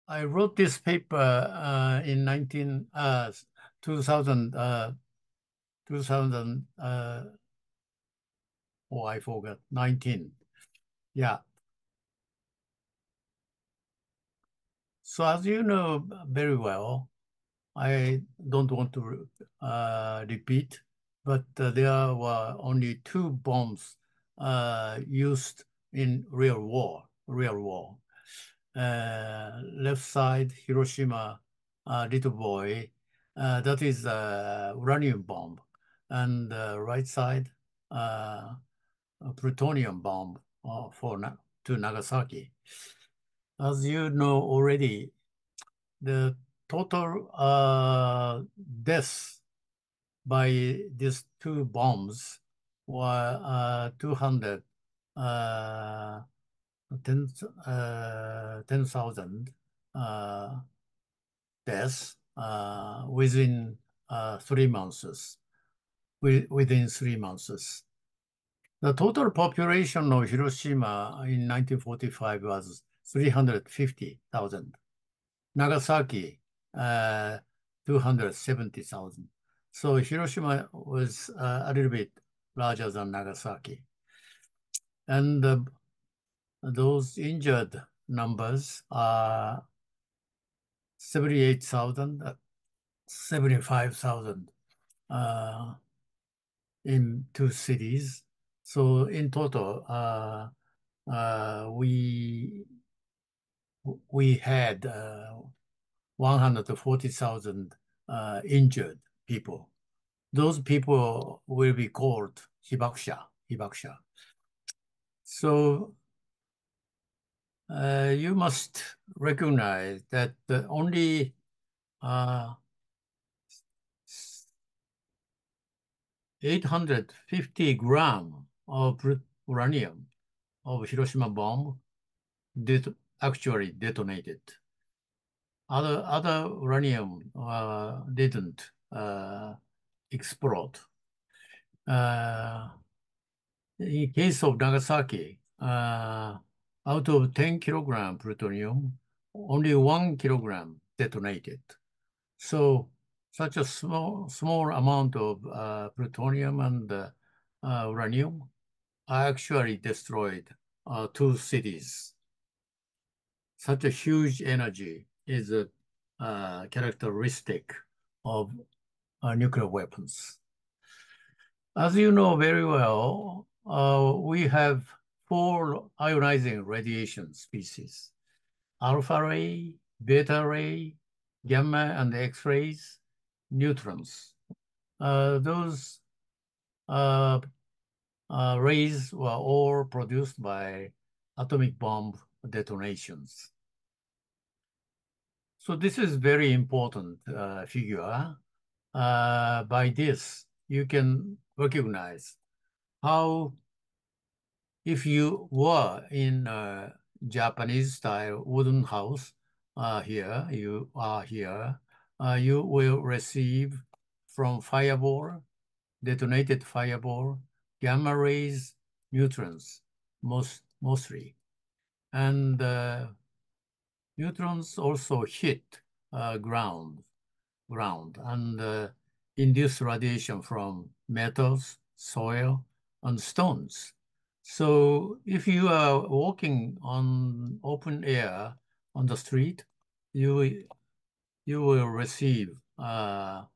I wrote this paper in 2000, 2000, oh, I forgot, 19. Yeah. So as you know very well, I don't want to repeat, but there were only two bombs used in real war. Left side, Hiroshima, little boy, that is uranium bomb, and right side, a plutonium bomb to Nagasaki. As you know already, the total deaths by these two bombs were 200, uh, 10, 10,000 uh, deaths within 3 months. Within 3 months. The total population of Hiroshima in 1945 was 350,000. Nagasaki, uh, 270,000. So Hiroshima was a little bit larger than Nagasaki. And those injured numbers are 78,000, 75,000 uh, in two cities. So in total, we had 140,000 injured people. Those people will be called hibakusha. So you must recognize that only uh, 850 gram of uranium of Hiroshima bomb actually detonated. Other uranium didn't explode. Uh, In case of Nagasaki, out of 10 kilogram plutonium, only 1 kilogram detonated. So such a small amount of plutonium and uranium actually destroyed two cities. Such a huge energy is a characteristic of nuclear weapons. As you know very well, we have four ionizing radiation species: alpha ray, beta ray, gamma and X-rays, neutrons. Those uh, rays were all produced by atomic bomb detonations. So this is very important figure. By this, you can recognize how if you were in a Japanese style wooden house, you are here, you will receive from fireball, detonated fireball, gamma rays, neutrons, mostly. And neutrons also hit ground and induce radiation from metals, soil, and stones. So if you are walking on open air on the street, you you will receive other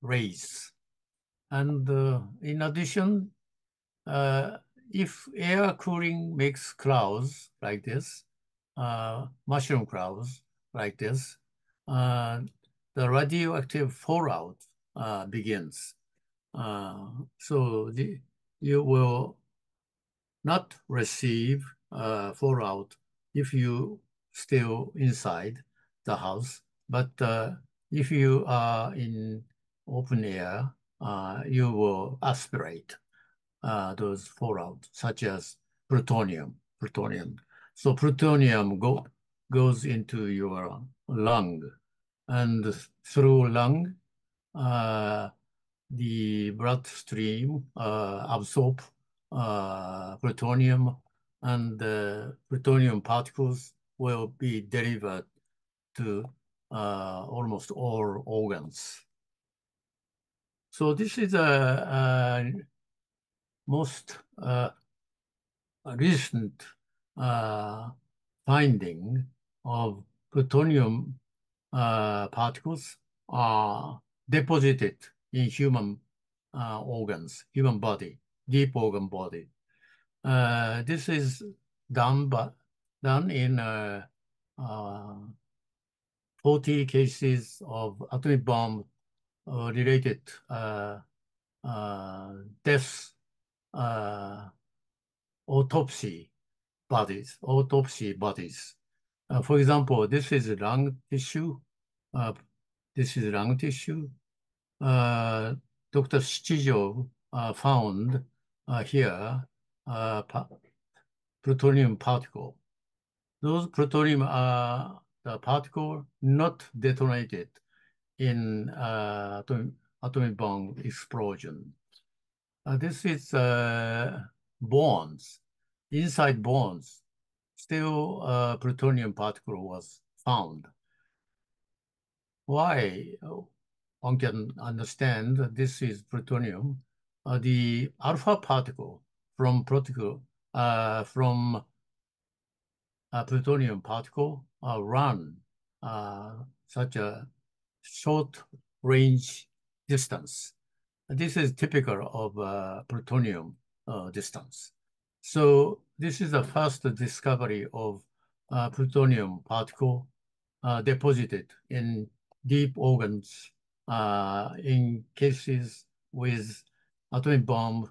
rays. And in addition, uh, if air cooling makes clouds like this, mushroom clouds like this, uh, the radioactive fallout begins. So you will not receive fallout if you still inside the house, but if you are in open air, you will aspirate those fallout, such as plutonium. So goes into your lung, and through lung, uh, the bloodstream absorb plutonium and plutonium particles will be delivered to almost all organs. So this is a most recent uh, finding of plutonium particles are deposited in human organs, human body, deep organ body. This is done, done in uh, 40 cases of atomic bomb related deaths, uh, autopsy autopsy bodies. For example, this is lung tissue. Uh, this is lung tissue. Uh, Dr. Shichijo found here pa plutonium particle. Those plutonium are the particle not detonated in atomic bomb explosion. This is bones. Inside bones, still plutonium particle was found. Why? One can understand that this is plutonium. The alpha particle from plutonium particle run such a short range distance. This is typical of plutonium distance. So this is the first discovery of plutonium particle deposited in deep organs in cases with atomic bomb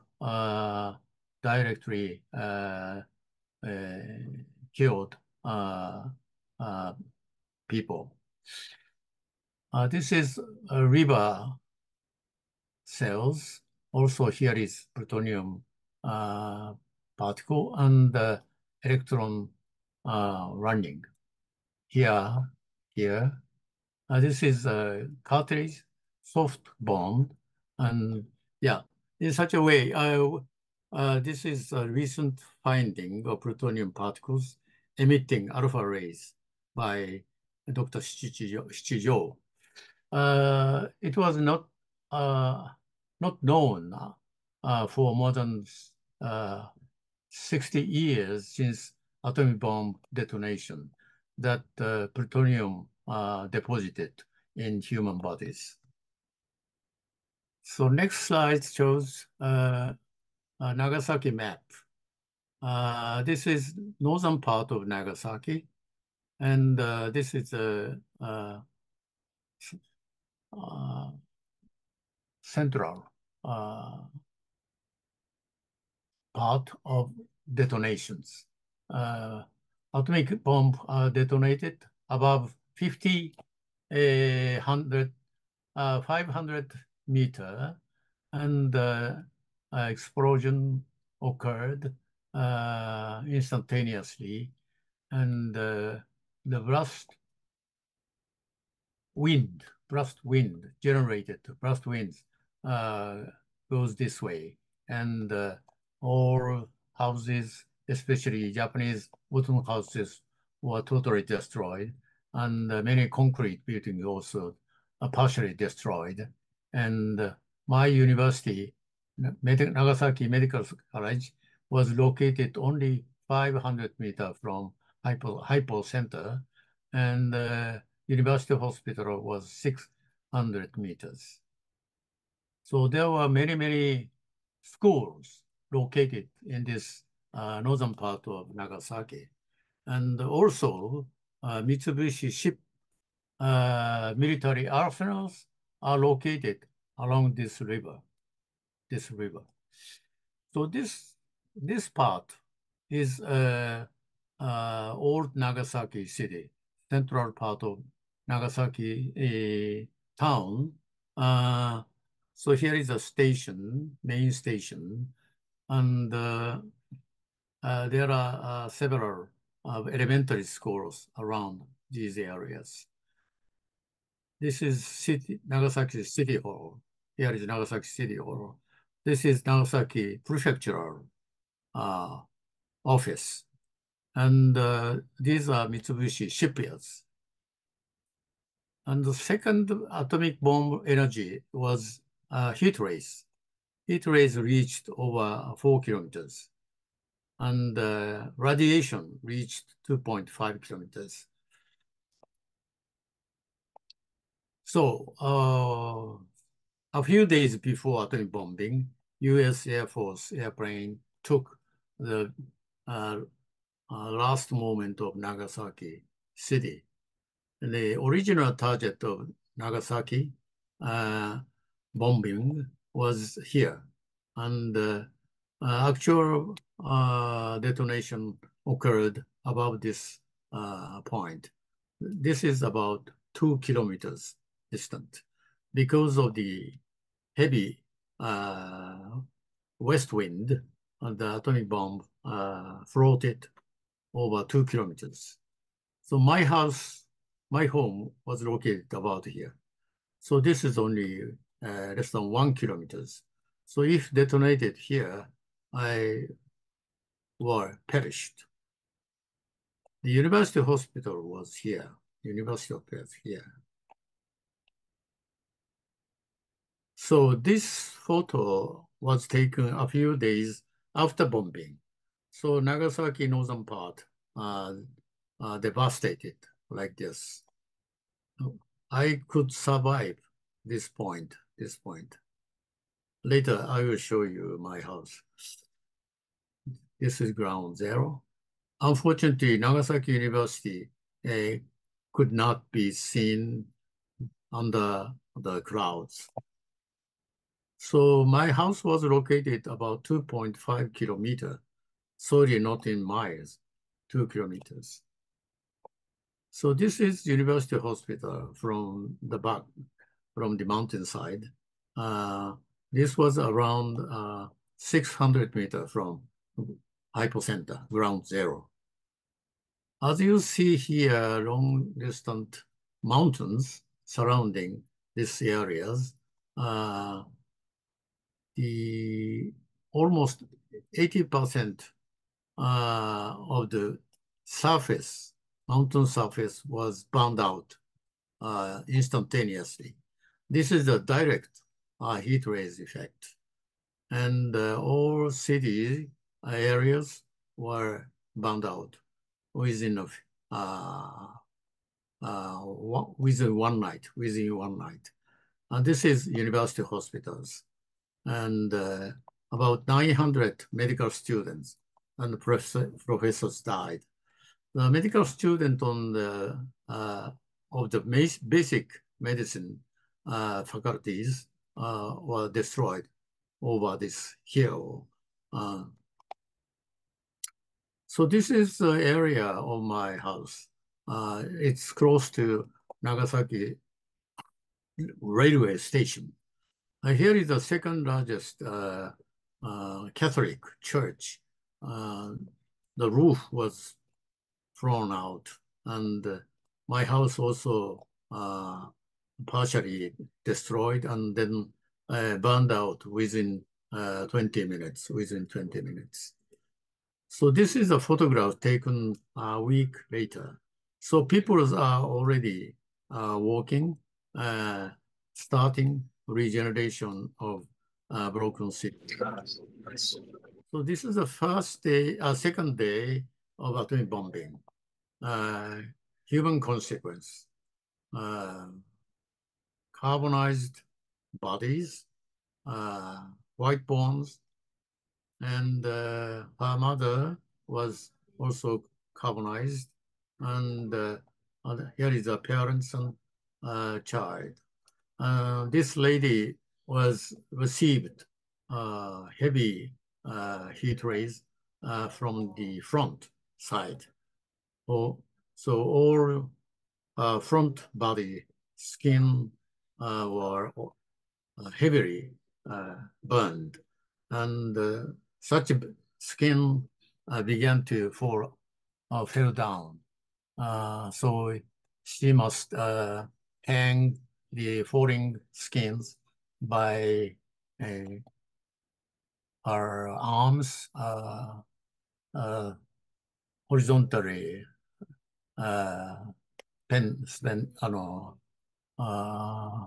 directly uh, killed uh, people. This is a river cells. Also, here is plutonium uh, particle and electron running. Here, here. This is a cartridge, soft bond, and yeah, in such a way, this is a recent finding of plutonium particles emitting alpha rays by Dr. Shichijo. It was not known for more than uh, 60 years since atomic bomb detonation that plutonium deposited in human bodies. So next slide shows a Nagasaki map. This is northern part of Nagasaki, and this is a uh, central part of detonations. Uh, Atomic bomb detonated above 500 meter, and explosion occurred instantaneously, and the blast wind generated, blast winds uh, goes this way. And all houses, especially Japanese wooden houses, were totally destroyed. And many concrete buildings also partially destroyed. And my university, Nagasaki Medical College, was located only 500 meters from hypo center. And University Hospital was 600 meters. So there were many schools located in this northern part of Nagasaki. And also, Mitsubishi ship military arsenals are located along this river. So this part is old Nagasaki city, central part of Nagasaki town. Uh, so here is a station, main station, and there are several elementary schools around these areas. This is Nagasaki City Hall. Here is Nagasaki City Hall. This is Nagasaki Prefectural office. And these are Mitsubishi shipyards. And the second atomic bomb energy was heat rays. Heat rays reached over 4 kilometers, and radiation reached 2.5 kilometers. So, a few days before atomic bombing, U.S. Air Force airplane took the uh, last moment of Nagasaki city. And the original target of Nagasaki uh, bombing was here. And actual detonation occurred above this point. This is about 2 kilometers distant because of the heavy west wind. The atomic bomb floated over 2 kilometers. So my home was located about here. So this is only less than 1 kilometers. So if detonated here, I were perished. The university hospital was here. University of Perth here. So this photo was taken a few days after bombing. So Nagasaki northern part devastated like this. I could survive this point. Later, I will show you my house. This is ground zero. Unfortunately, Nagasaki University uh, could not be seen under the clouds. So my house was located about 2.5 kilometers. Sorry, not in miles, 2 kilometers. So this is University Hospital from the back, from the mountainside. Uh, this was around 600 meters from hypocenter, ground zero. As you see here, long distant mountains surrounding these areas, uh, the almost 80% of the surface, mountain surface was burned out instantaneously. This is a direct heat rays effect. And all city areas were burned out within within one night. And this is university hospitals. And about 900 medical students and professors died. The medical student on the of the basic medicine faculties were destroyed over this hill. So this is the area of my house. It's close to Nagasaki railway station. Here is the second largest Catholic church. The roof was thrown out, and my house also partially destroyed and then burned out within 20 minutes. Within 20 minutes. So this is a photograph taken a week later. So people are already working, starting regeneration of broken city. So this is the first day, second day of atomic bombing. Human consequence, uh, carbonized bodies, white bones, and her mother was also carbonized. And here is a parents and child. This lady was received heavy heat rays from the front side. So all front body skin were heavily burned, and such skin began to fell down. So she must hang the falling skins by her arms uh, horizontally uh,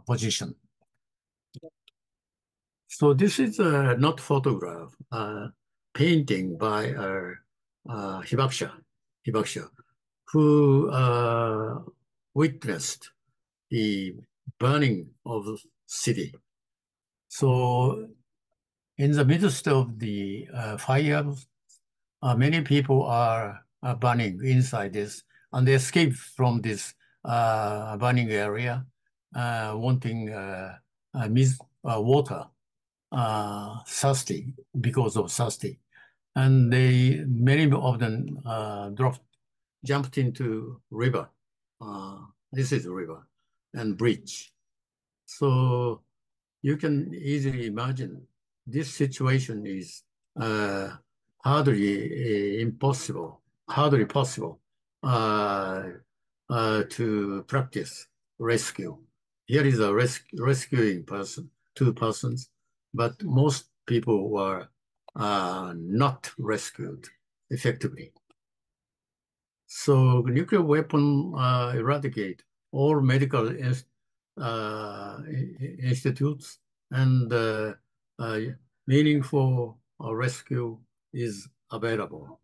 position. So this is not photograph, painting by Hibakusha, who witnessed the burning of the city. So in the midst of the fire, many people are burning inside this, and they escape from this burning area, wanting water, thirsty because of thirsty, and many of them jumped into river. This is a river and bridge. So you can easily imagine this situation is uh, hardly possible uh, to practice rescue. Here is a rescuing person, two persons, but most people were not rescued effectively. So nuclear weapon eradicate all medical institutes and uh, meaningful rescue is available.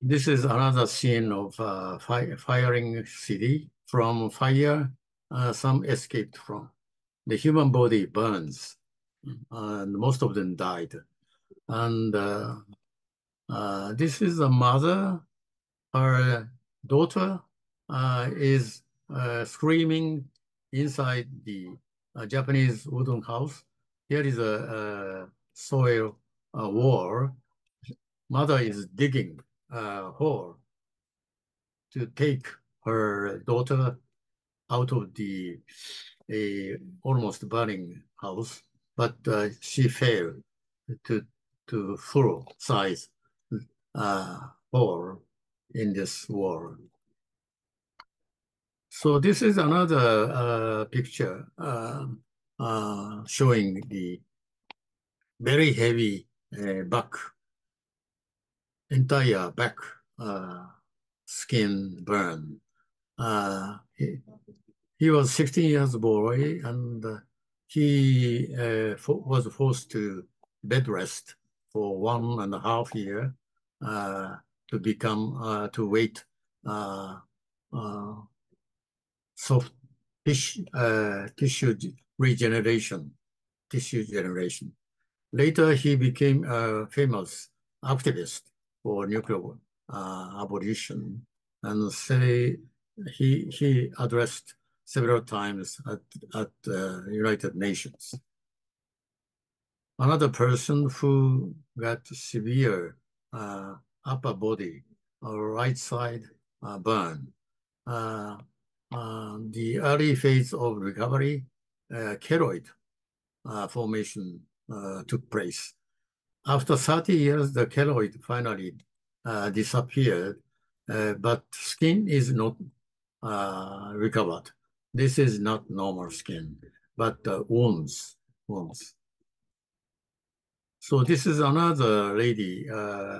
This is another scene of firing city. From fire, some escaped from. The human body burns, and most of them died. And this is a mother. Her daughter is screaming inside the Japanese wooden house. Here is a soil wall. Mother is digging a hole to take her daughter out of the almost burning house, but she failed to full size hole in this wall. So this is another picture showing the very heavy entire back uh, skin burn. Uh, he, he was 16 years boy, and he was forced to bed rest for 1.5 years to become to wait uh, uh, soft tissue regeneration, tissue generation. Later, he became a famous activist for nuclear abolition, and say he addressed several times at United Nations. Another person who got severe upper body or right side burn. Uh, the early phase of recovery, keloid formation took place. After 30 years, the keloid finally disappeared, but skin is not recovered. This is not normal skin, but wounds. So this is another lady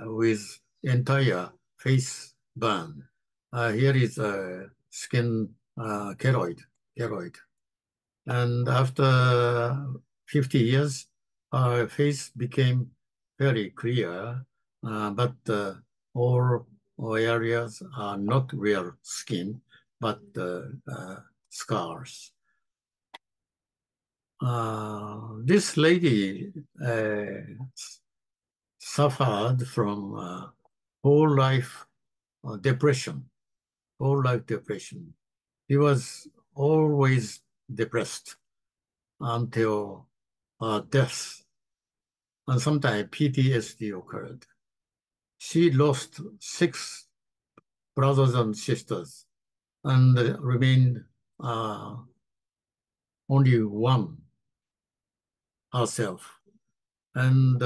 with entire face burn. Here is a skin keloid. And after 50 years, her face became very clear, but all areas are not real skin, but scars. This lady suffered from whole life depression, whole life depression. He was always depressed until death, and sometimes PTSD occurred. She lost 6 brothers and sisters and remained only one herself. And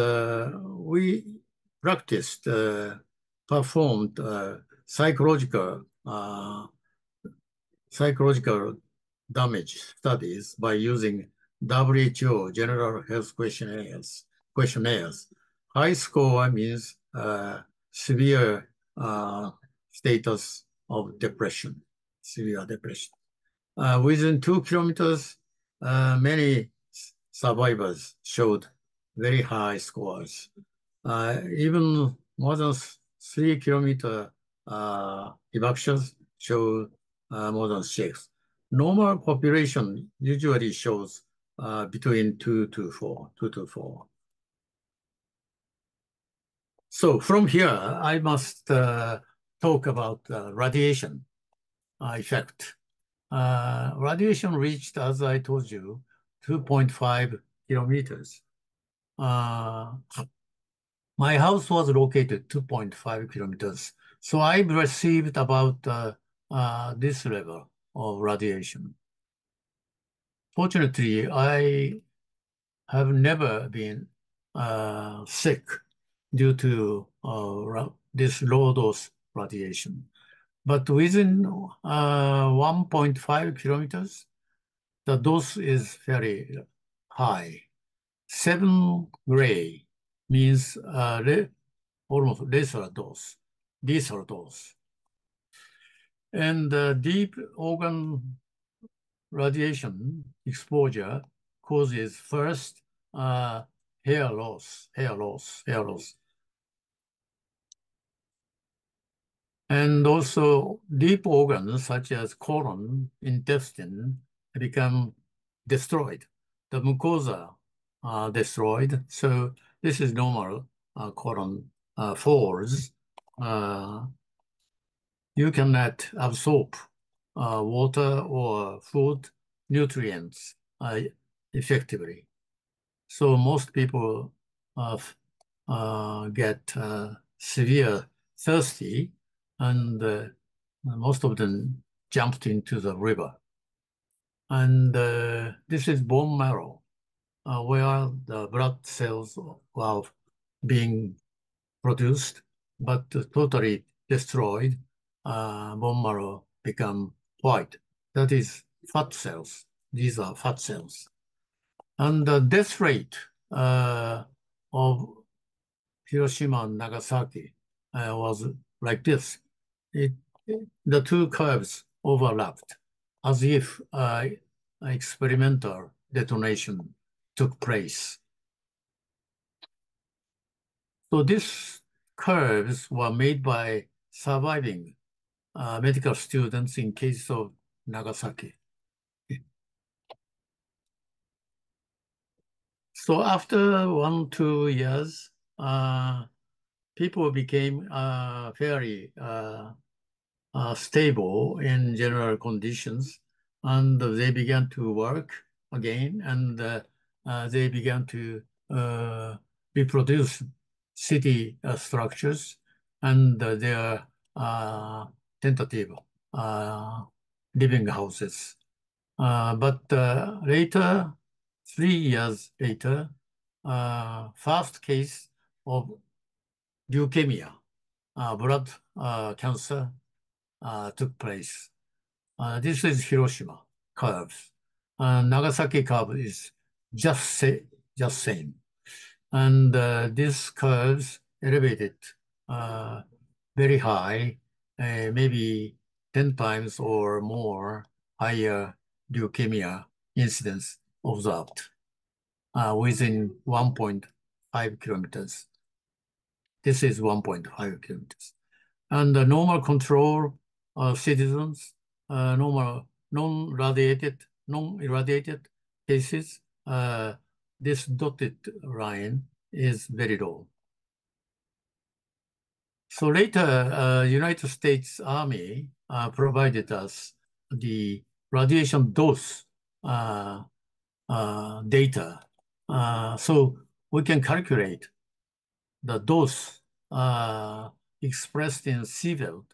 we practiced, performed psychological damage studies by using WHO General Health questionnaires. high score means severe status of depression, severe depression. Within 2 kilometers, many survivors showed very high scores. Even more than 3 kilometer hibakushas show more than 6. Normal population usually shows between 2 to 4. So from here, I must talk about radiation effect. Radiation reached, as I told you, 2.5 kilometers. Uh, my house was located 2.5 kilometers. So I received about this level of radiation. Fortunately, I have never been sick due to this low dose radiation. But within 1.5 kilometers, the dose is very high. 7 gray means almost lethal dose. And deep organ radiation exposure causes first hair loss. And also deep organs such as colon, intestine become destroyed. The mucosa are destroyed. So this is normal colon falls. Uh, you cannot absorb water or food nutrients effectively. So most people get severe thirsty, and most of them jumped into the river. And this is bone marrow, where the blood cells are being produced, but totally destroyed. Bone marrow become white. That is fat cells. These are fat cells. And the death rate of Hiroshima and Nagasaki was like this. It, the two curves overlapped as if experimental detonation took place. So these curves were made by surviving medical students in case of Nagasaki. So after 1, 2 years, people became fairly stable in general conditions, and they began to work again, and they began to reproduce city structures and their tentative uh, living houses. But later, 3 years later, first case of leukemia, blood cancer, took place. This is Hiroshima curves. Nagasaki curve is just same. And these curves elevated uh, very high, maybe 10 times or more higher leukemia incidence observed within 1.5 kilometers. This is 1.5 kilometers. And the normal control citizens, normal non-irradiated cases, this dotted line is very low. So later, United States Army provided us the radiation dose data. So we can calculate the dose expressed in sievert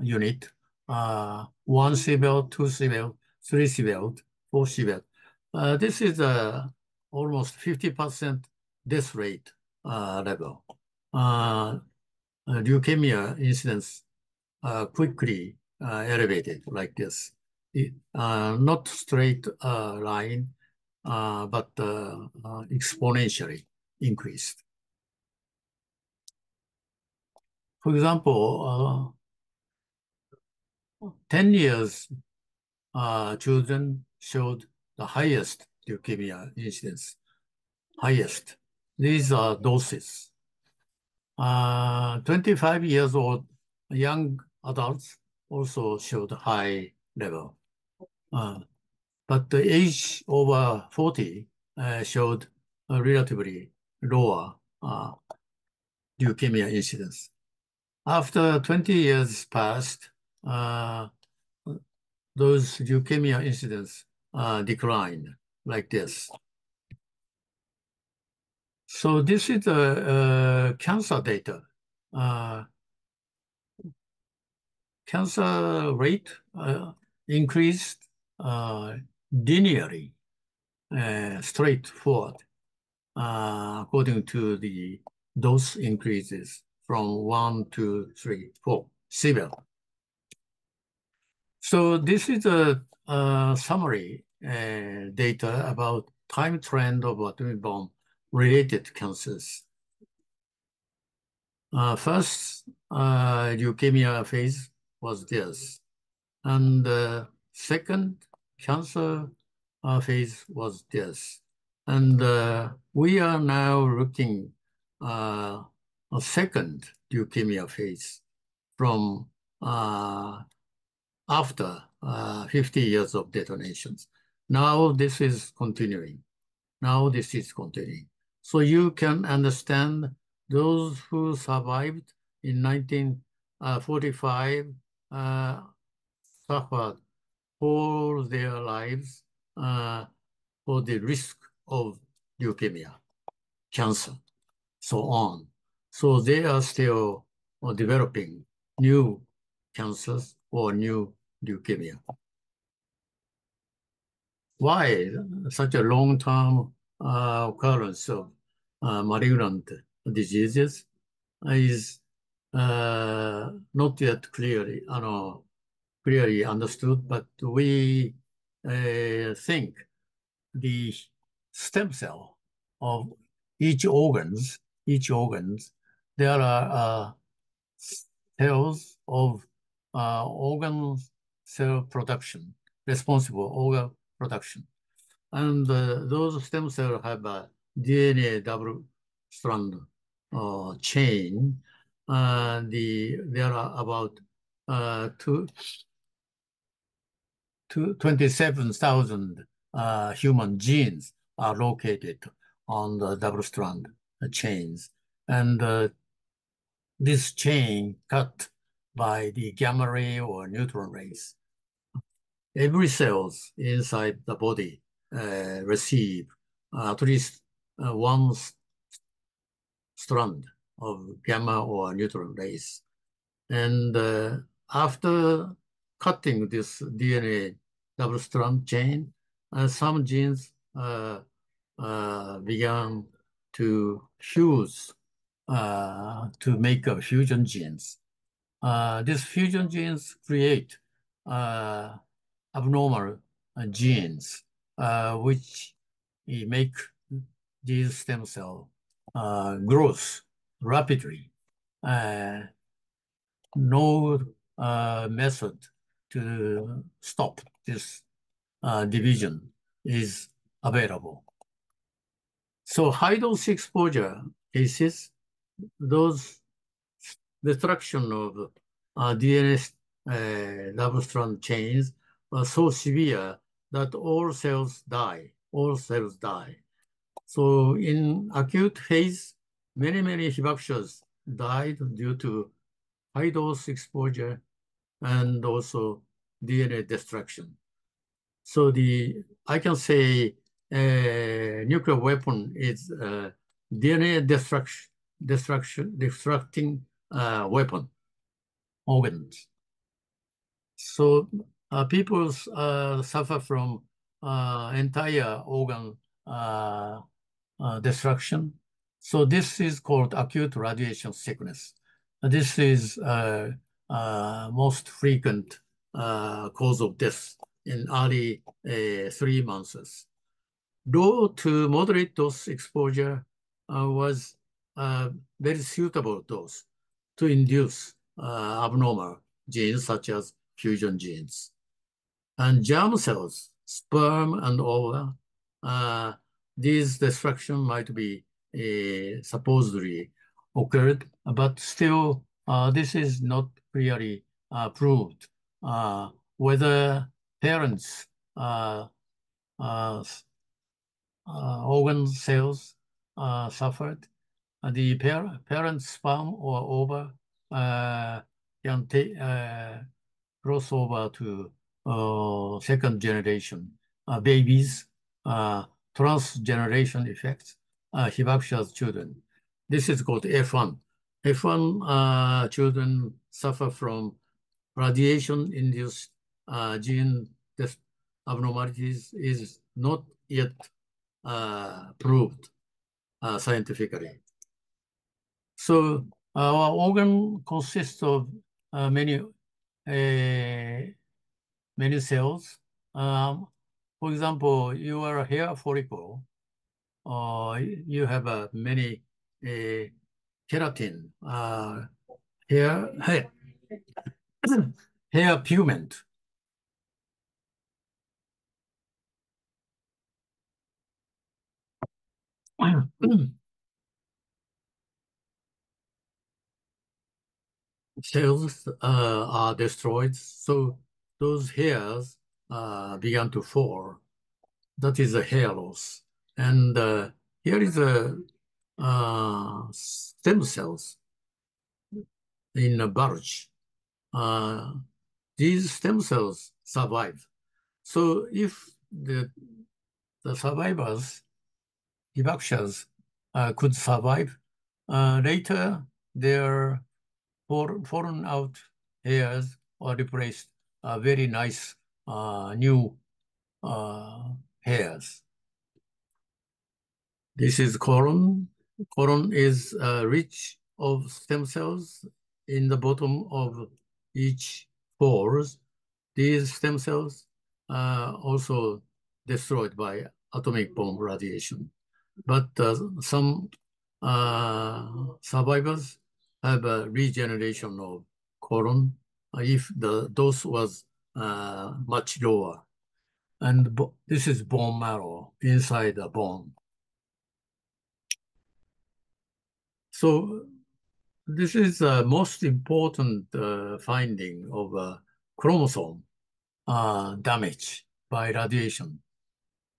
unit, 1 sievert, 2 sievert, 3 sievert, 4 sievert. This is almost 50% death rate level. Leukemia incidence quickly elevated like this. Not straight line, but exponentially increased. For example, 10 years children showed the highest leukemia incidence, highest. These are doses. 25 years old young adults also showed high level. But the age over 40 showed a relatively lower leukemia incidence. After 20 years passed, those leukemia incidence declined like this. So this is the cancer data. Cancer rate increased linearly, straightforward, according to the dose increases from 1, 2, 3, 4, severe. So this is a summary data about time trend of atomic bomb related cancers. First leukemia phase was this, and second cancer phase was this. And we are now looking a second leukemia phase from after 50 years of detonations. Now this is continuing. Now this is continuing. So you can understand those who survived in 1945 suffered all their lives for the risk of leukemia, cancer, so on. So they are still developing new cancers or new leukemia. Why such a long-term occurrence of malignant diseases is not yet clearly understood, but we think the stem cell of each organs, there are cells of organ cell production, responsible organ production. And those stem cells have a DNA double strand chain. There are about 27,000 human genes are located on the double strand chains. And this chain cut by the gamma ray or neutron rays. Every cells inside the body receive at least one strand of gamma or neutron rays. And after cutting this DNA double strand chain, some genes began to fuse to make fusion genes. These fusion genes create abnormal genes, which make these stem cell growth rapidly. No method to stop this division is available. So high dose exposure cases, those destruction of DNA double strand chains are so severe that all cells die. So in acute phase, many hibakushas died due to high dose exposure and also DNA destruction. So I can say nuclear weapon is DNA destructing weapon organs. So people suffer from entire organ destruction. So this is called acute radiation sickness. This is most frequent cause of death in early 3 months. Low to moderate dose exposure was very suitable dose. to induce abnormal genes such as fusion genes. And germ cells, sperm and ova, uh, these destruction might be supposedly occurred, but still this is not clearly proved. Whether parents' uh, organ cells suffered, the parent's sperm or ova can cross over to second generation babies, transgeneration effects, hibakusha's children. This is called F1. F1 children suffer from radiation-induced gene abnormalities is not yet proved scientifically. So our organ consists of many many cells. For example, your hair follicle, you have many keratin, hair, hair pigment. Cells are destroyed, so those hairs began to fall. That is a hair loss. And here is a stem cells in a bulge. These stem cells survive. So if the survivors, evacuees, could survive, later their fallen out hairs are replaced very nice new hairs. This is colon. Colon is rich of stem cells in the bottom of each pores. These stem cells are also destroyed by atomic bomb radiation. But some survivors have a regeneration of colon if the dose was much lower. And this is bone marrow inside the bone. So this is the most important finding of chromosome damage by radiation.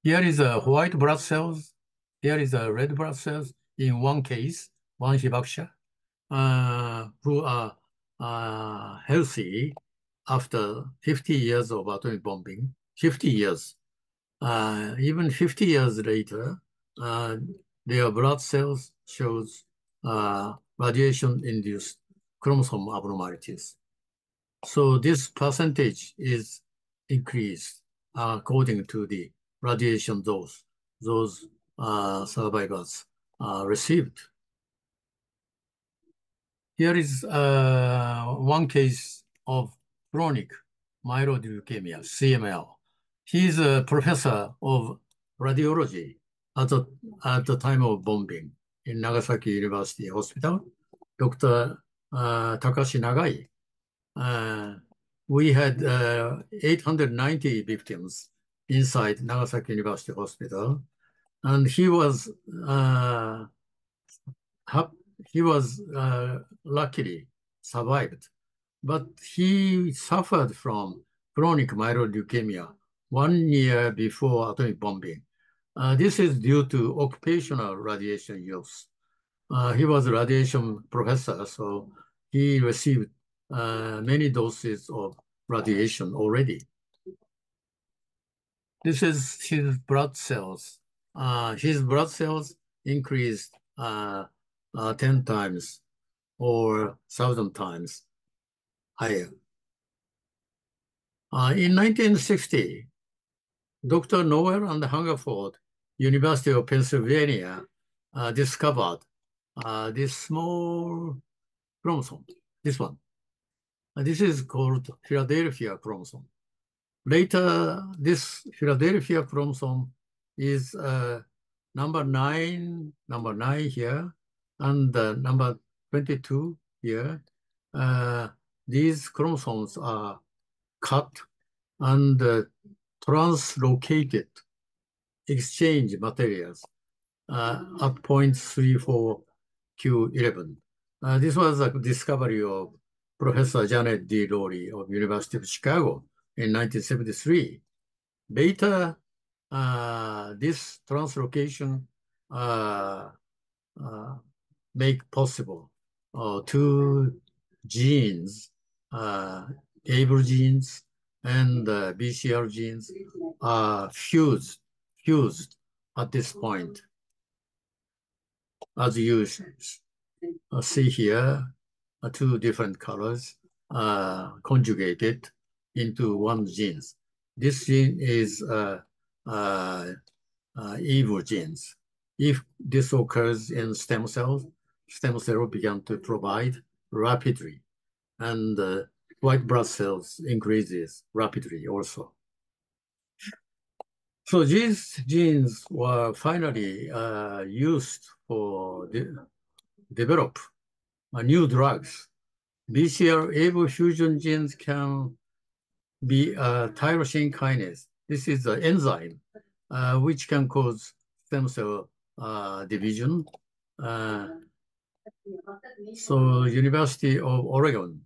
Here is a white blood cells. Here is a red blood cells. In one case, one hibakusha, who are healthy after 50 years of atomic bombing. 50 years. Even 50 years later, their blood cells shows radiation-induced chromosome abnormalities. So this percentage is increased according to the radiation dose those survivors received. Here is one case of chronic myeloid leukemia, CML. He is a professor of radiology at the time of bombing in Nagasaki University Hospital, Dr. Takashi Nagai. We had 890 victims inside Nagasaki University Hospital, and he was luckily survived, but he suffered from chronic myeloid leukemia 1 year before atomic bombing. This is due to occupational radiation use. He was a radiation professor, so he received many doses of radiation already. This is his blood cells. His blood cells increased 10 times or 1,000 times higher. In 1960, Dr. Noel and Hungerford, University of Pennsylvania, discovered this small chromosome, this one. This is called Philadelphia chromosome. Later, this Philadelphia chromosome is number nine here, and number 22 here, these chromosomes are cut and translocated exchange materials at point 34Q11. This was a discovery of Professor Janet D. Lowry of University of Chicago in 1973. Later, this translocation uh, uh, make possible two genes, ABL genes and BCR genes are fused at this point. As you see here, two different colors conjugated into one gene. This gene is evil genes. If this occurs in stem cells, stem cell begin to provide rapidly, and white blood cells increases rapidly also. So these genes were finally used for develop new drugs. BCR-ABL fusion genes can be tyrosine kinase. This is an enzyme which can cause stem cell division. So University of Oregon,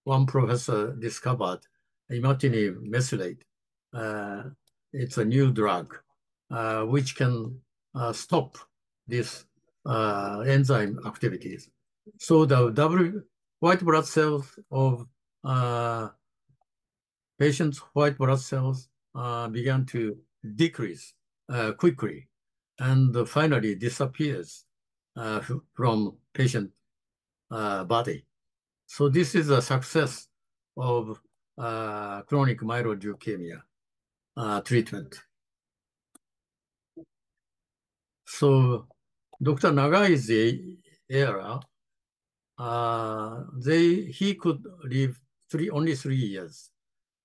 one professor discovered imatinib mesylate. It's a new drug which can stop this enzyme activities. So the white blood cells of patients' white blood cells began to decrease quickly and finally disappears from patient body. So this is a success of chronic myeloid leukemia treatment. So Dr. Nagai's era, he could live only 3 years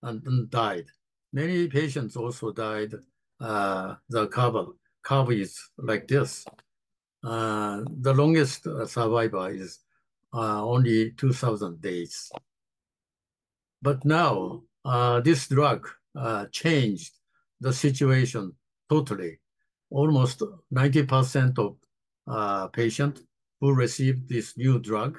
and died. Many patients also died. The curve is like this. The longest survivor is only 2,000 days. But now this drug changed the situation totally. Almost 90% of patients who received this new drug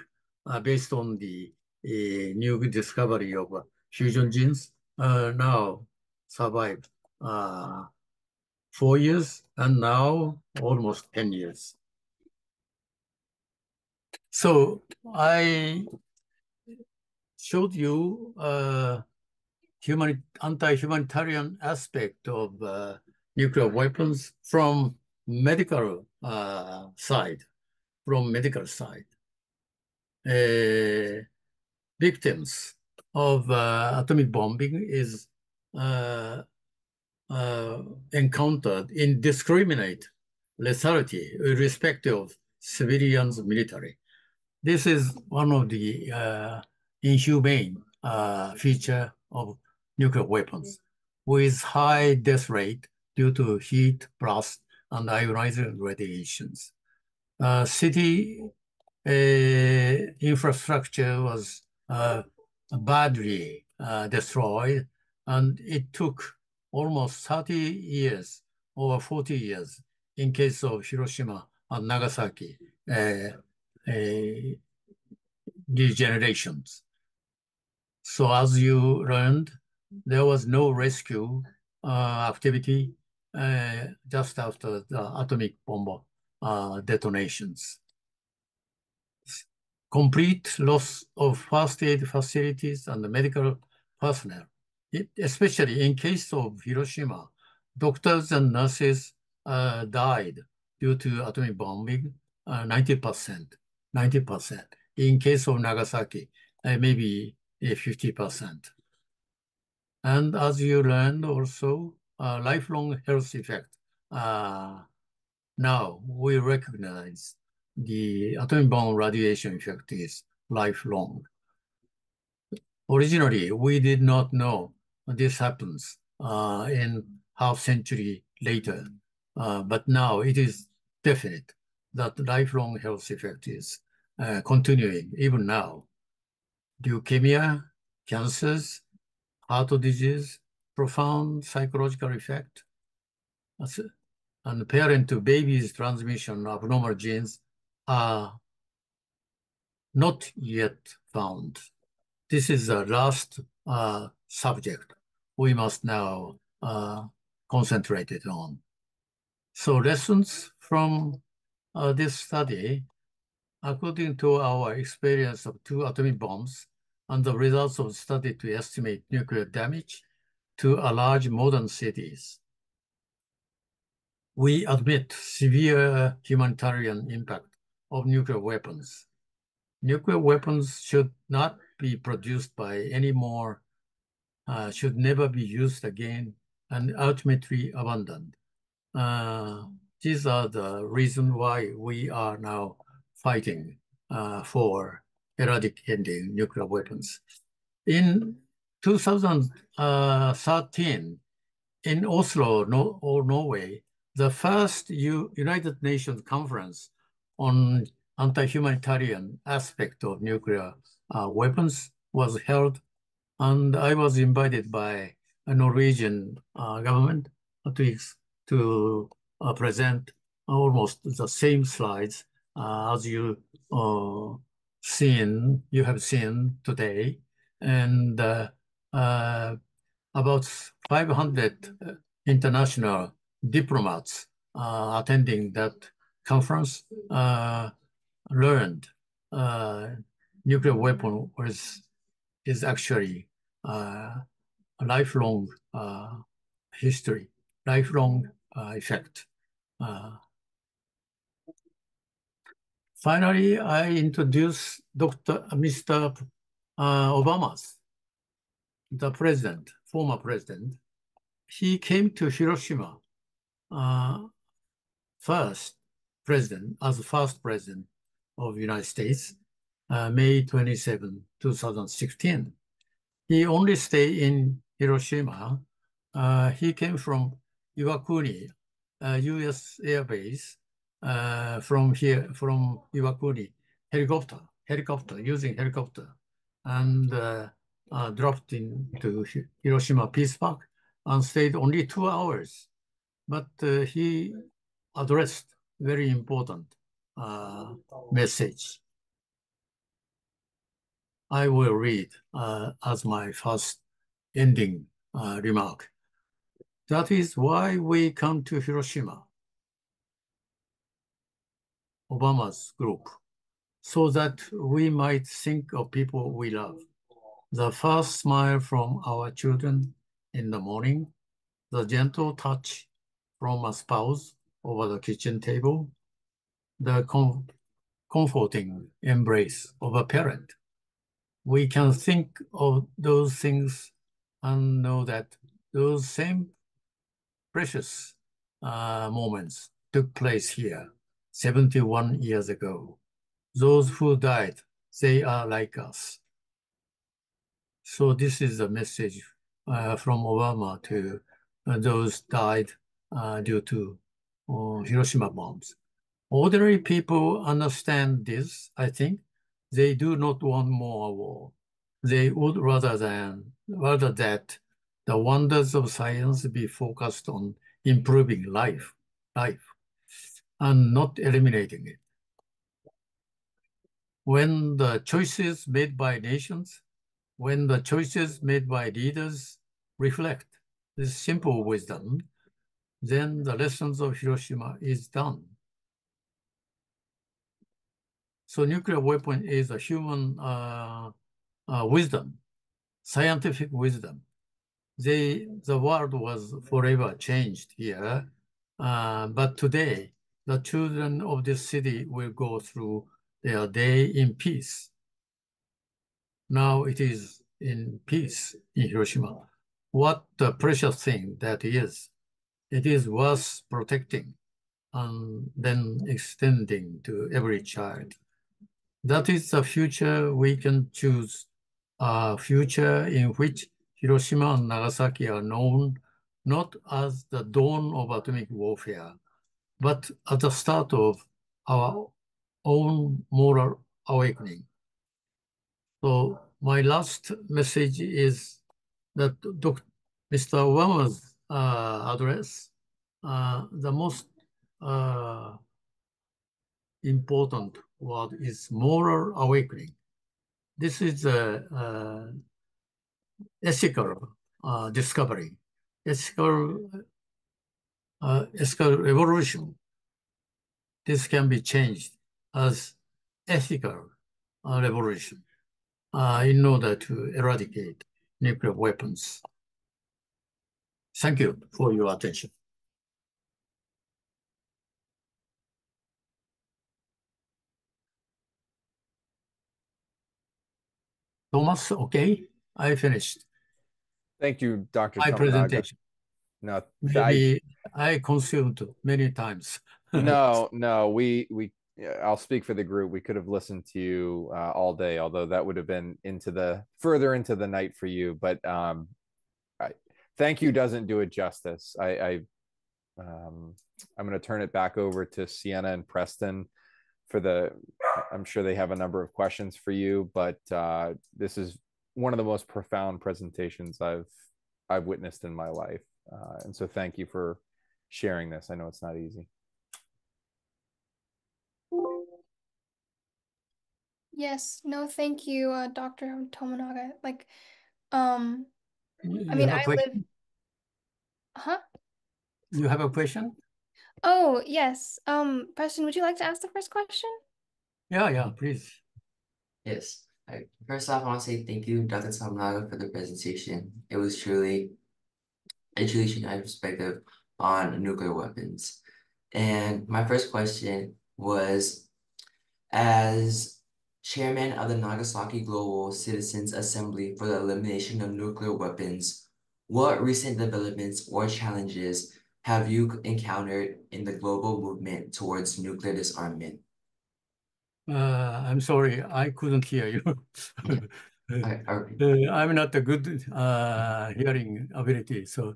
based on the new discovery of fusion genes now survived 4 years and now almost 10 years. So I showed you anti-humanitarian aspect of nuclear weapons from medical side. Victims of atomic bombing is encountered indiscriminate lethality irrespective of civilians military. This is one of the inhumane feature of nuclear weapons, with high death rate due to heat, blast, and ionizing radiations. City infrastructure was badly destroyed, and it took almost 30 years or 40 years in case of Hiroshima and Nagasaki degenerations. So as you learned, there was no rescue activity just after the atomic bomb detonations. Complete loss of first aid facilities and the medical personnel. Especially in case of Hiroshima, doctors and nurses died due to atomic bombing, 90%. In case of Nagasaki, maybe 50%. And as you learned also, lifelong health effect. Now we recognize the atomic bomb radiation effect is lifelong. Originally, we did not know this happens in half century later, but now it is definite that lifelong health effect is continuing even now. Leukemia, cancers, heart disease, profound psychological effect, and parent to baby's transmission of abnormal genes are not yet found. This is the last subject we must now concentrate on. So lessons from this study, according to our experience of 2 atomic bombs and the results of the study to estimate nuclear damage to a large modern cities, we admit severe humanitarian impact of nuclear weapons. Nuclear weapons should not be produced by any more, should never be used again, and ultimately abandoned. These are the reasons why we are now fighting for eradicating nuclear weapons. In 2013, in Oslo, Norway, the first United Nations conference on anti-humanitarian aspect of nuclear weapons was held, and I was invited by a Norwegian government to present almost the same slides as you have seen today, and about 500 international diplomats attending that conference learned nuclear weapon is actually a lifelong history, lifelong effect. Finally, I introduce Mr. Obama's, the president, former president. He came to Hiroshima as the first president of the United States, May 27, 2016. He only stayed in Hiroshima. He came from Iwakuni, U.S. Air Base, from Iwakuni, using helicopter, and dropped into Hiroshima Peace Park and stayed only 2 hours. But he addressed very important message. I will read as my first ending remark. That is why we come to Hiroshima, Obama's group, so that we might think of people we love. The first smile from our children in the morning, the gentle touch from a spouse over the kitchen table, the comforting embrace of a parent. We can think of those things and know that those same precious moments took place here 71 years ago. Those who died, they are like us. So this is a message from Obama to those died due to Hiroshima bombs. Ordinary people understand this, I think. They do not want more war. They would rather that the wonders of science be focused on improving life, and not eliminating it. When the choices made by nations, when the choices made by leaders reflect this simple wisdom, then the lessons of Hiroshima is done. So nuclear weapon is a human wisdom, scientific wisdom. The world was forever changed here, but today the children of this city will go through their day in peace. Now it is in peace in Hiroshima. What a precious thing that is. It is worth protecting and then extending to every child. That is the future we can choose, a future in which Hiroshima and Nagasaki are known not as the dawn of atomic warfare, but at the start of our own moral awakening. So my last message is that Mr. Obama's address, the most uh, important word is moral awakening. This is a ethical discovery, ethical, ethical revolution. This can be changed as ethical revolution in order to eradicate nuclear weapons. Thank you for your attention. Thomas, okay? I finished Thank you, Dr. my Tomonaga. presentation. No, Maybe I consumed many times. no, I'll speak for the group. We could have listened to you all day, although that would have been further into the night for you. But I, thank you doesn't do it justice. I'm going to turn it back over to Sienna and Preston for I'm sure they have a number of questions for you, but this is one of the most profound presentations I've witnessed in my life. And so thank you for sharing this. I know it's not easy. Yes, no, thank you, Dr. Tomonaga. I You mean, have a I live, question? huh? You have a question? Oh, yes. Preston, would you like to ask the first question? Yeah, please. Yes. First off, I want to say thank you, Dr. Tomonaga, for the presentation. It truly changed my perspective on nuclear weapons. And my first question was, as chairman of the Nagasaki Global Citizens Assembly for the Elimination of Nuclear Weapons, what recent developments or challenges have you encountered in the global movement towards nuclear disarmament? I'm sorry, I couldn't hear you. Yeah. I'm not a good hearing ability, so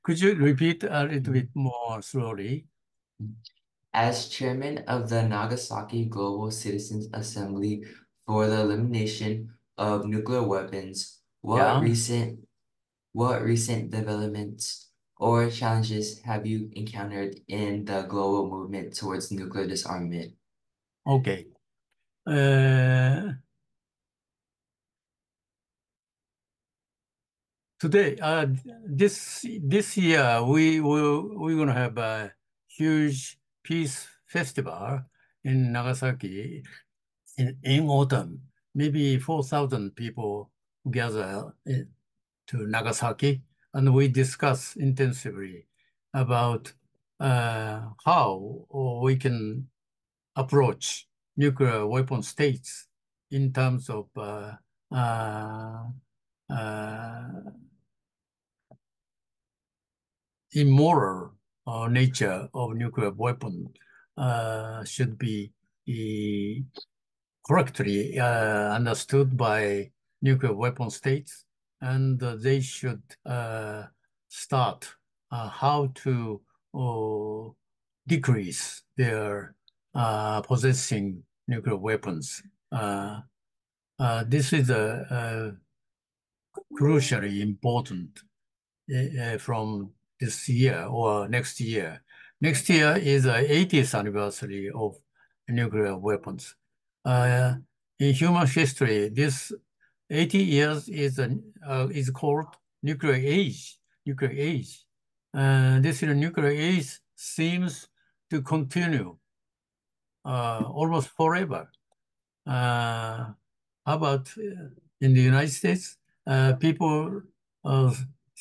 could you repeat a little bit more slowly? As chairman of the Nagasaki Global Citizens Assembly for the Elimination of Nuclear Weapons, Yeah, what recent developments or challenges have you encountered in the global movement towards nuclear disarmament? okay. Uh, Today, this year, we're gonna have a huge peace festival in Nagasaki in autumn. Maybe 4,000 people gather to Nagasaki, and we discuss intensively about how we can approach nuclear weapon states in terms of uh, uh, immoral nature of nuclear weapon should be correctly understood by nuclear weapon states, and they should start how to decrease their possessing nuclear weapons. This is crucially important from this year or next year. Next year is the 80th anniversary of nuclear weapons. Uh, in human history, this 80 years is called nuclear age. Nuclear age. This nuclear age seems to continue almost forever. How about in the United States? People uh,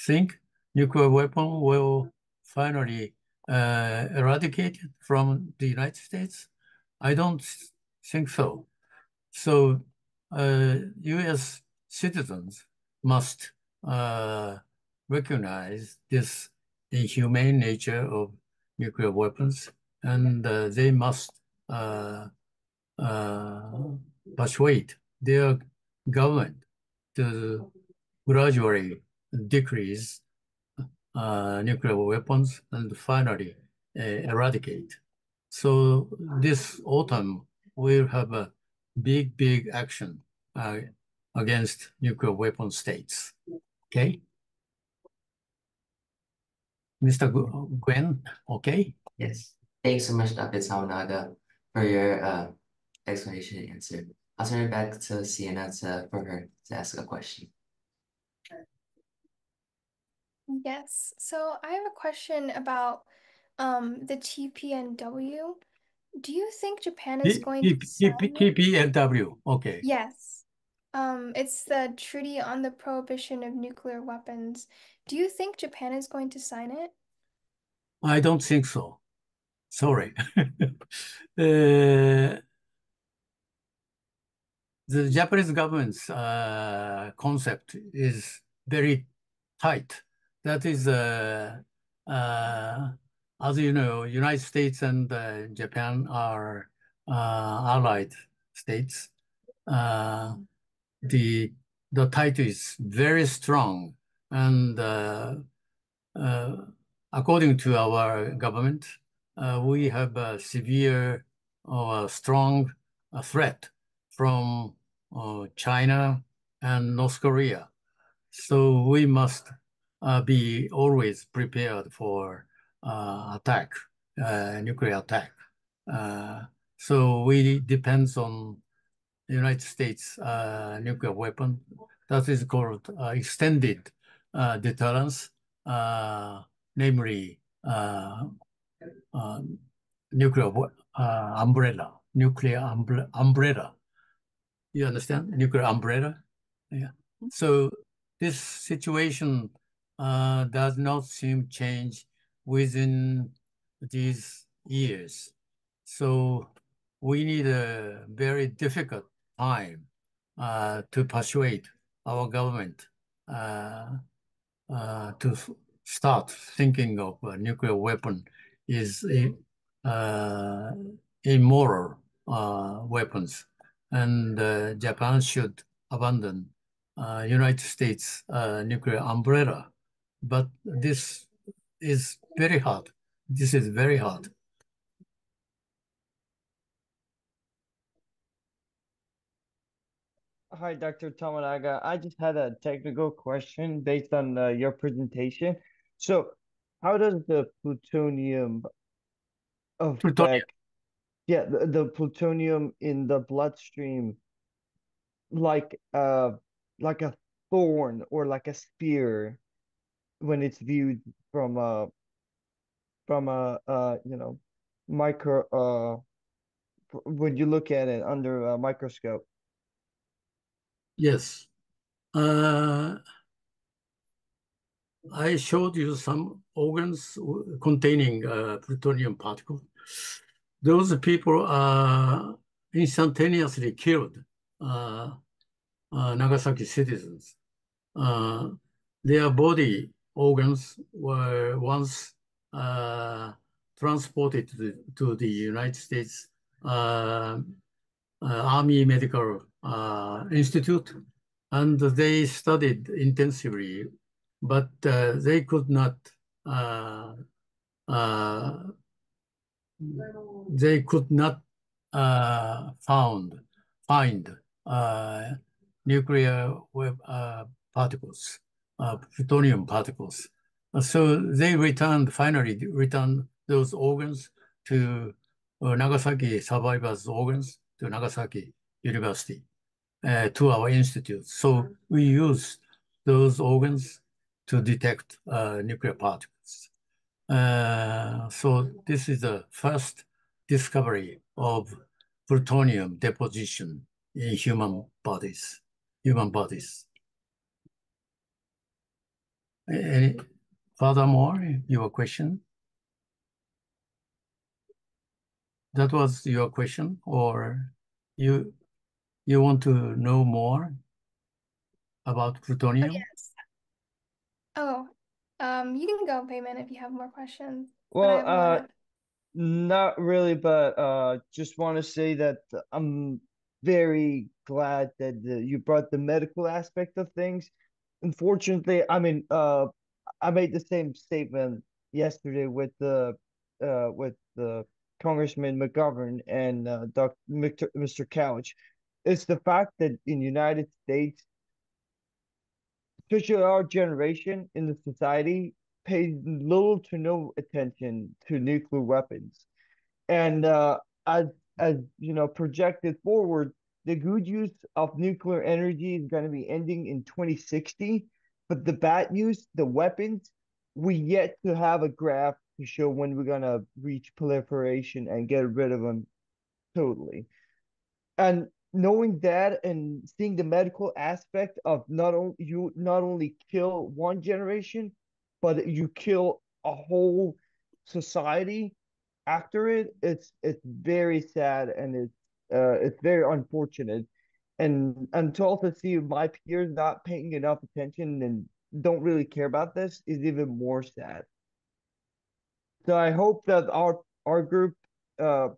think nuclear weapon will finally eradicated from the United States. I don't think so. So U.S. citizens must recognize this inhumane nature of nuclear weapons, and they must uh, persuade their government to gradually decrease nuclear weapons and finally eradicate. So this autumn, we'll have a big action against nuclear weapon states. Okay? Mr. Gwen, okay? Yes. Thanks so much, Dr. Tomonaga, for your explanation and answer. I'll turn it back to Sienna for her to ask a question. Yes. So I have a question about the TPNW. Do you think Japan is going to sign it? TPNW, okay. Yes. It's the Treaty on the Prohibition of Nuclear Weapons. Do you think Japan is going to sign it? I don't think so. Sorry. Uh, the Japanese government's concept is very tight. That is, as you know, United States and Japan are allied states. The the title is very strong, and uh, according to our government, we have a severe or strong threat from China and North Korea. So we must be always prepared for attack, nuclear attack. Uh, so we depends on the United States nuclear weapon. That is called extended deterrence, namely uh, nuclear umbrella. You understand? Nuclear umbrella. Yeah. So this situation does not seem change within these years. So we need a very difficult time to persuade our government to start thinking of a nuclear weapon is uh, immoral weapons, and Japan should abandon United States nuclear umbrella. But this is very hard. This is very hard. Hi, Dr. Tomonaga. I just had a technical question based on your presentation. So, how does the plutonium Plutonium. affect, yeah, the plutonium in the bloodstream, like like a thorn or like a spear when it's viewed from a micro when you look at it under a microscope? Yes. I showed you some organs containing plutonium particle. Those people are instantaneously killed, uh, Nagasaki citizens. Uh, their body organs were once transported to the United States Army Medical Institute, and they studied intensively, but they could not uh, uh, they could not find nuclear particles, plutonium particles. So they finally returned those organs to Nagasaki survivors' organs to Nagasaki University, to our institute. So we use those organs to detect nuclear particles. So this is the first discovery of plutonium deposition in human bodies. Any, furthermore, your question? That was your question, or you want to know more about Oh, plutonium? yes. Oh, you can go, Payman, if you have more questions, but I Well, have a lot of. not really, but just want to say that I'm very glad that you brought the medical aspect of things. Unfortunately, I mean, I made the same statement yesterday with the Congressman McGovern and Mr. Couch. It's the fact that in United States, especially our generation in the society, pays little to no attention to nuclear weapons. And as as you know, projected forward, the good use of nuclear energy is going to be ending in 2060, but the bad use, the weapons, we yet to have a graph to show when we're going to reach proliferation and get rid of them totally. And knowing that and seeing the medical aspect of not only kill one generation, but you kill a whole society after it, it's very sad and it's very unfortunate. And to also see my peers not paying enough attention and don't really care about this is even more sad. So I hope that our group, uh,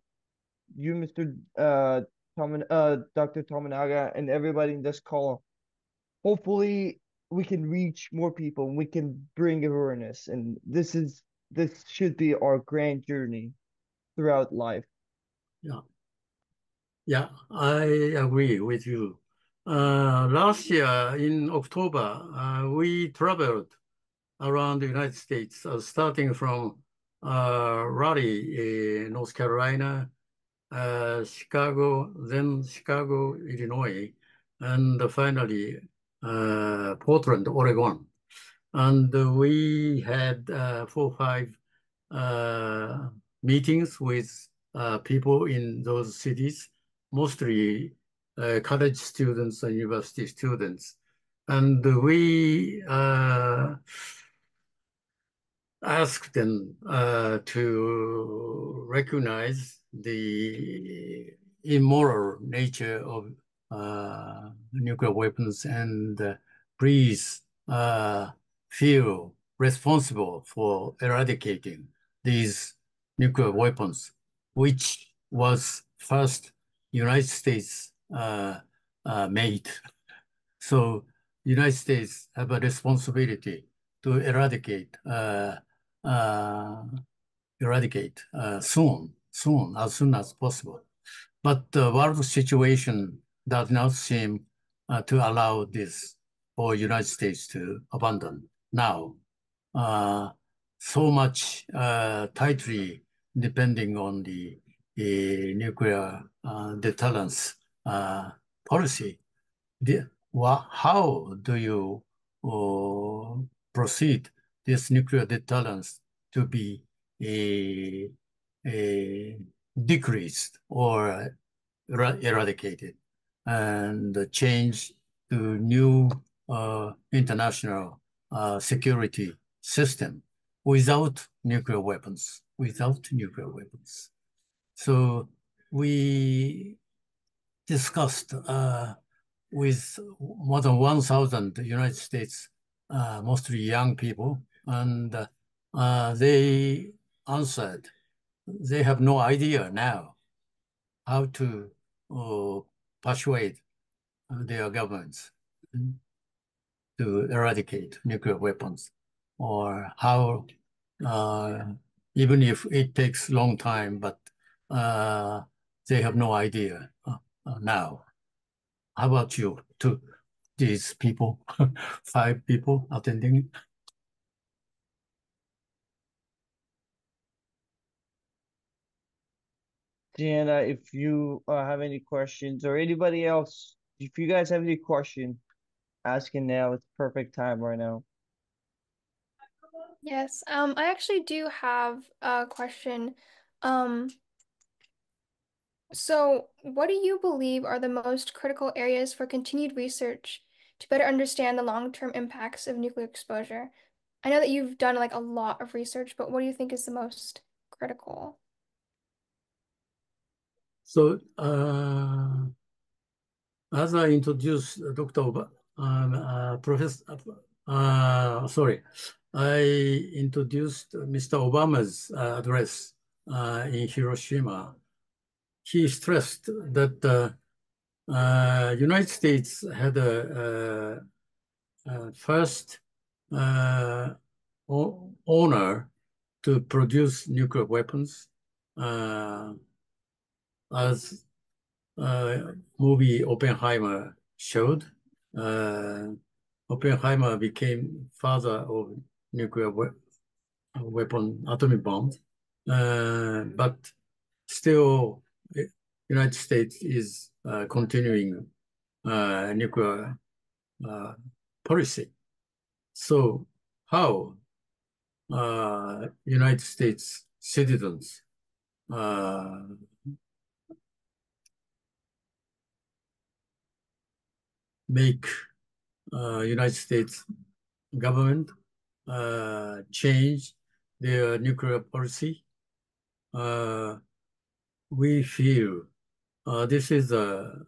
you, Mr. Dr. Tomonaga, and everybody in this call, hopefully we can reach more people and we can bring awareness. And this should be our grand journey throughout life. Yeah. Yeah, I agree with you. Last year in October, we traveled around the United States, starting from Raleigh, North Carolina, Chicago, then Chicago, Illinois, and finally Portland, Oregon. And we had 4 or 5 meetings with people in those cities, mostly college students and university students. And we asked them to recognize the immoral nature of nuclear weapons and please feel responsible for eradicating these nuclear weapons, which was first United States made. So United States have a responsibility to eradicate soon, as soon as possible. But the world situation does not seem to allow this for United States to abandon now. So much tightly depending on the nuclear deterrence policy. How do you proceed this nuclear deterrence to be a, decreased or eradicated and change to new international security system without nuclear weapons, So we discussed with more than 1,000 United States, mostly young people, and they answered they have no idea now how to persuade their governments to eradicate nuclear weapons, or how, even if it takes a long time, but they have no idea now. How about you, to these people, 5 people attending? Deanna, if you have any questions or anybody else, if you guys have any question, asking now. It's perfect time right now. Yes, I actually do have a question. Um, so what do you believe are the most critical areas for continued research to better understand the long-term impacts of nuclear exposure? I know that you've done like a lot of research, but what do you think is the most critical? So, as I introduced Dr. Professor, sorry, I introduced Mr. Obama's address in Hiroshima. He stressed that United States had a first owner to produce nuclear weapons, as movie Oppenheimer showed, Oppenheimer became father of nuclear weapon, atomic bombs, but still, United States is continuing nuclear policy. So how United States citizens make United States government change their nuclear policy? We feel this is the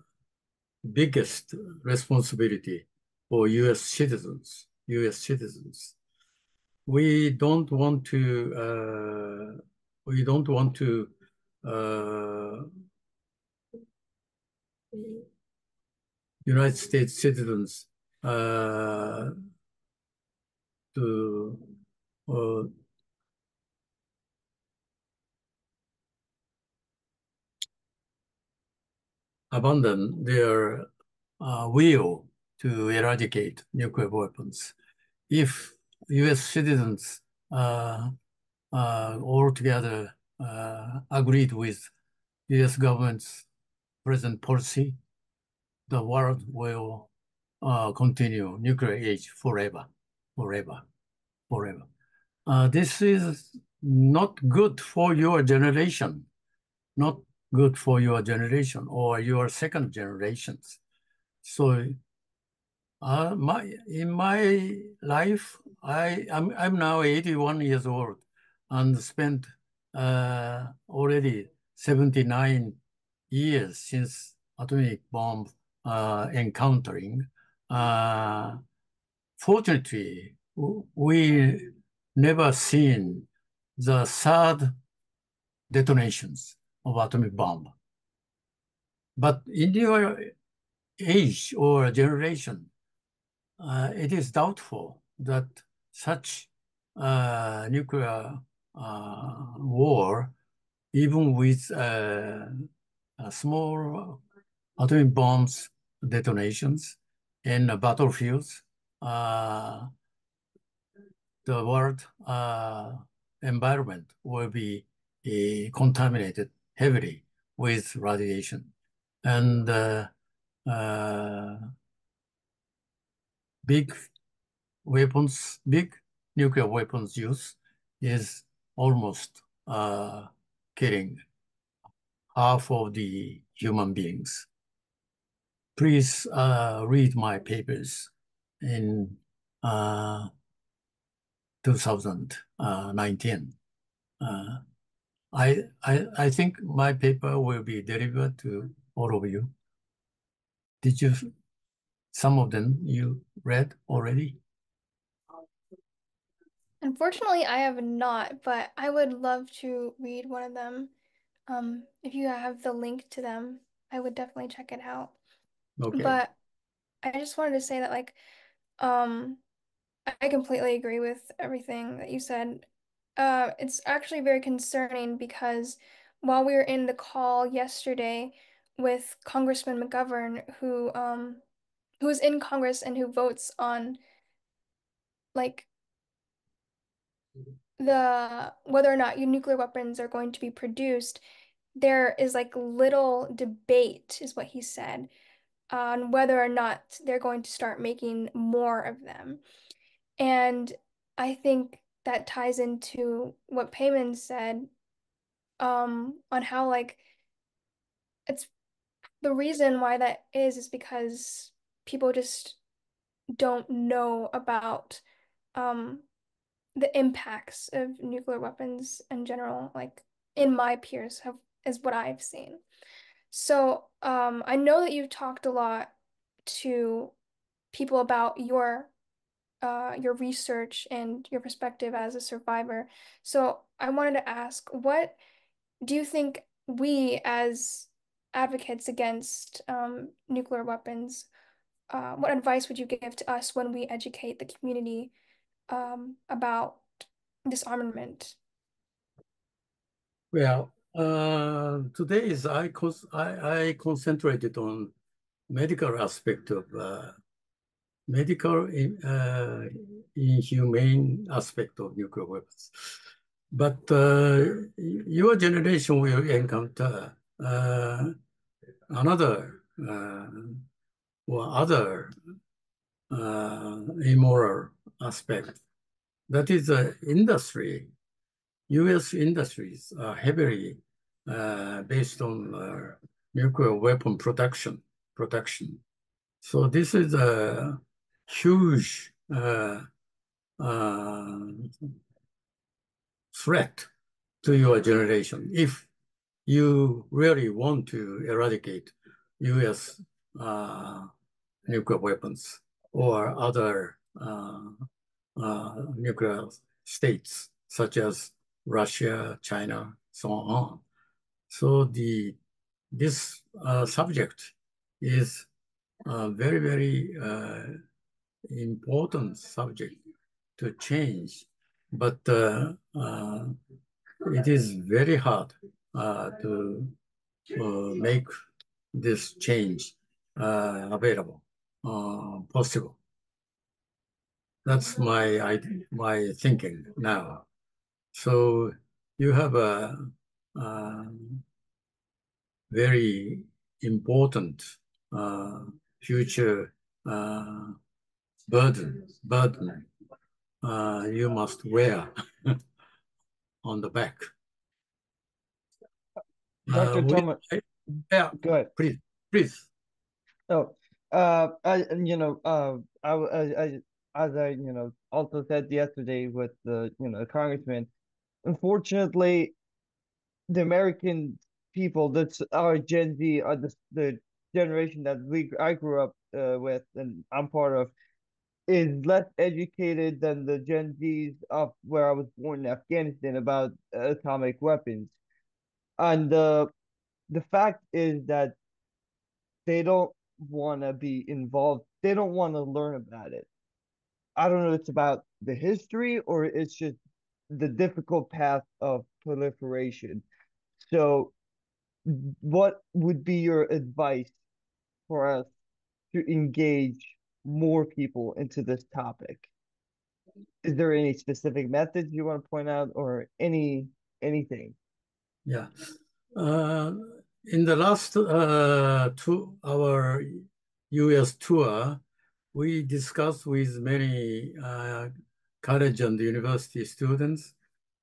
biggest responsibility for U.S. citizens. U.S. citizens. We don't want to. We don't want to. United States citizens to uh, abandon their will to eradicate nuclear weapons. If U.S. citizens altogether agreed with U.S. government's present policy, the world will continue nuclear age forever, forever, forever. This is not good for your generation, not good for your generation or your second generations. So in my life, I'm now 81 years old and spent already 79 years since atomic bomb encountering. Fortunately, we never seen the third detonations of atomic bomb. But in your age or generation, it is doubtful that such nuclear war, even with small atomic bombs detonations in battlefields, the world environment will be contaminated heavily with radiation. And big nuclear weapons use is almost killing half of the human beings. Please read my papers in 2019. I think my paper will be delivered to all of you. Did you, some of them you read already? Unfortunately, I have not, but I would love to read one of them. If you have the link to them, I would definitely check it out. Okay. But I just wanted to say that I completely agree with everything that you said. It's actually very concerning because while we were in the call yesterday with Congressman McGovern, who is in Congress and who votes on like the whether or not nuclear weapons are going to be produced, there is like little debate, is what he said, on whether or not they're going to start making more of them. And I think that ties into what Payman said, on how like it's the reason why that is because people just don't know about the impacts of nuclear weapons in general, like in my peers have is what I've seen. So I know that you've talked a lot to people about your research and your perspective as a survivor. So I wanted to ask, what do you think we as advocates against nuclear weapons, what advice would you give to us when we educate the community about disarmament? Well, Today is I concentrated on medical aspect of medical inhumane aspect of nuclear weapons. But your generation will encounter another or other immoral aspect. That is industry. U.S. industries are heavily based on nuclear weapon production. So this is a huge uh, threat to your generation if you really want to eradicate U.S. Nuclear weapons or other nuclear states such as Russia, China, so on. So this subject is a very, very important subject to change, but it is very hard to make this change available, possible. That's my thinking now. So you have a very important future burden you must wear on the back. Dr. Toma, Yeah, go ahead. please. Oh, as I, also said yesterday with the, congressman, unfortunately, the American people, that's our Gen Z, are the generation that I grew up with and I'm part of, is less educated than the Gen Zs of where I was born in Afghanistan about atomic weapons. And the fact is that they don't want to be involved. They don't want to learn about it. I don't know if it's about the history or it's just the difficult path of proliferation. So, what would be your advice for us to engage more people into this topic? Is there any specific methods you want to point out or anything? Yeah. Uh, in the last our U.S. tour, we discussed with many college and university students,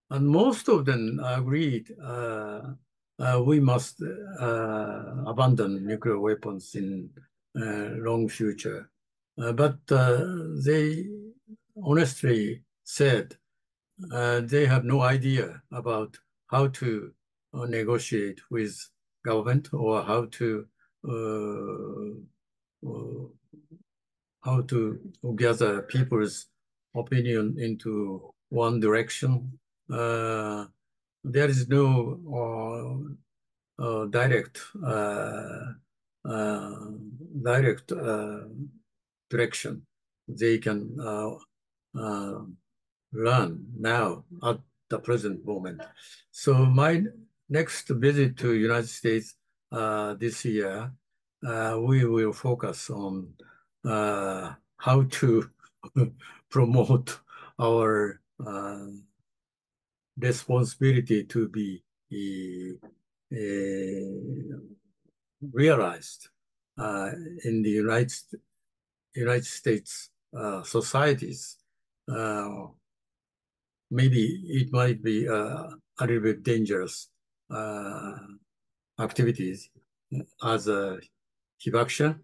and most of them agreed we must abandon nuclear weapons in long future. But they honestly said they have no idea about how to negotiate with government or uh, how to gather people's opinion into one direction. There is no direct uh, direct direction they can run now at the present moment. So my next visit to United States this year, we will focus on how to promote our responsibility to be uh, realized in the United States societies. Maybe it might be a little bit dangerous activities as a hibakusha.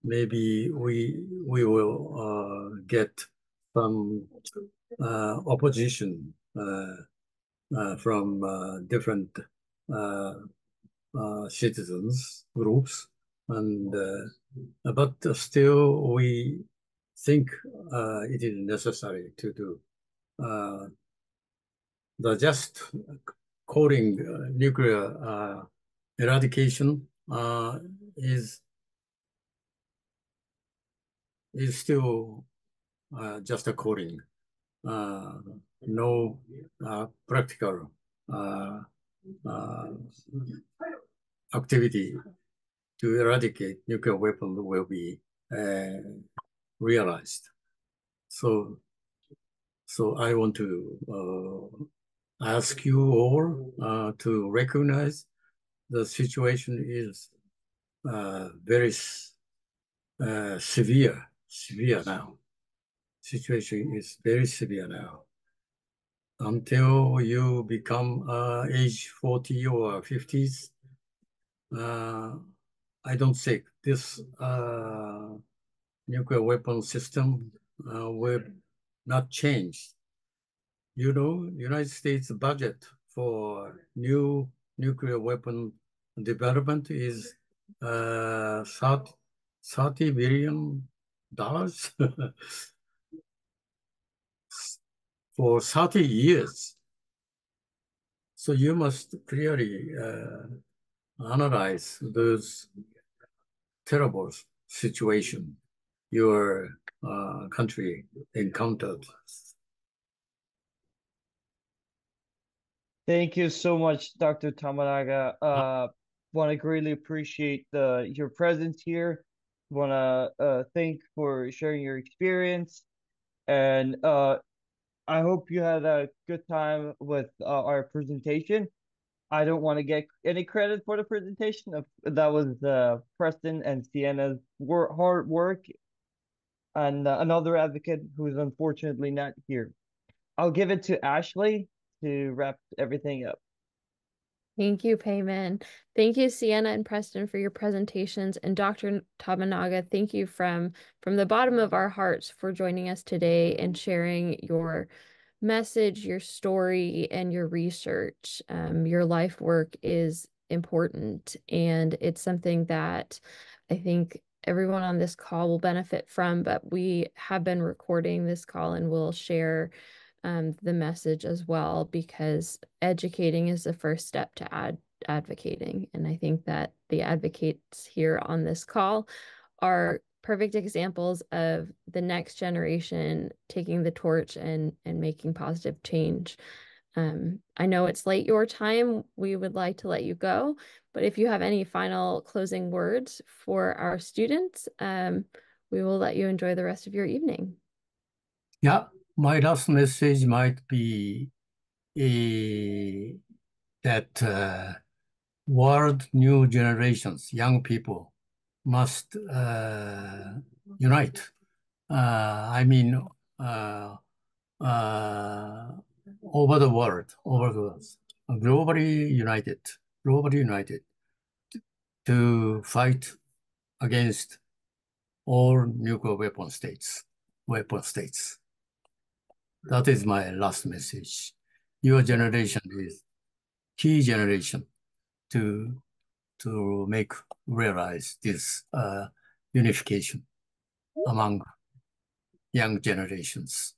Maybe we will get some opposition from different uh, citizens groups, and but still we think it is necessary to do. The just calling nuclear eradication is still just a calling. No practical activity to eradicate nuclear weapon will be realized. So, I want to ask you all to recognize the situation is very severe now. Situation is very severe now. Until you become age 40 or 50s, I don't think this nuclear weapon system will not change. You know, United States budget for new nuclear weapon development is $30 billion for 30 years. So you must clearly analyze those terrible situation your country encountered. Thank you so much, Dr. Tomonaga. Want to greatly appreciate your presence here. Want to thank for sharing your experience, and I hope you had a good time with our presentation. I don't want to get any credit for the presentation. That was Preston and Sienna's hard work, and another advocate who's unfortunately not here. I'll give it to Ashley to wrap everything up. Thank you, Payman. Thank you, Sienna and Preston, for your presentations. And Dr. Tomonaga, thank you from the bottom of our hearts for joining us today and sharing your message, your story, and your research. Your life work is important, and it's something that I think everyone on this call will benefit from, but we have been recording this call and we'll share the message as well, because educating is the first step to advocating. And I think that the advocates here on this call are perfect examples of the next generation taking the torch and making positive change. I know it's late your time. We would like to let you go, but if you have any final closing words for our students, we will let you enjoy the rest of your evening. Yeah, my last message might be that world new generations, young people, must unite. I mean, over the world, globally united to fight against all nuclear weapon states. That is my last message. Your generation is key generation to realize this unification among young generations.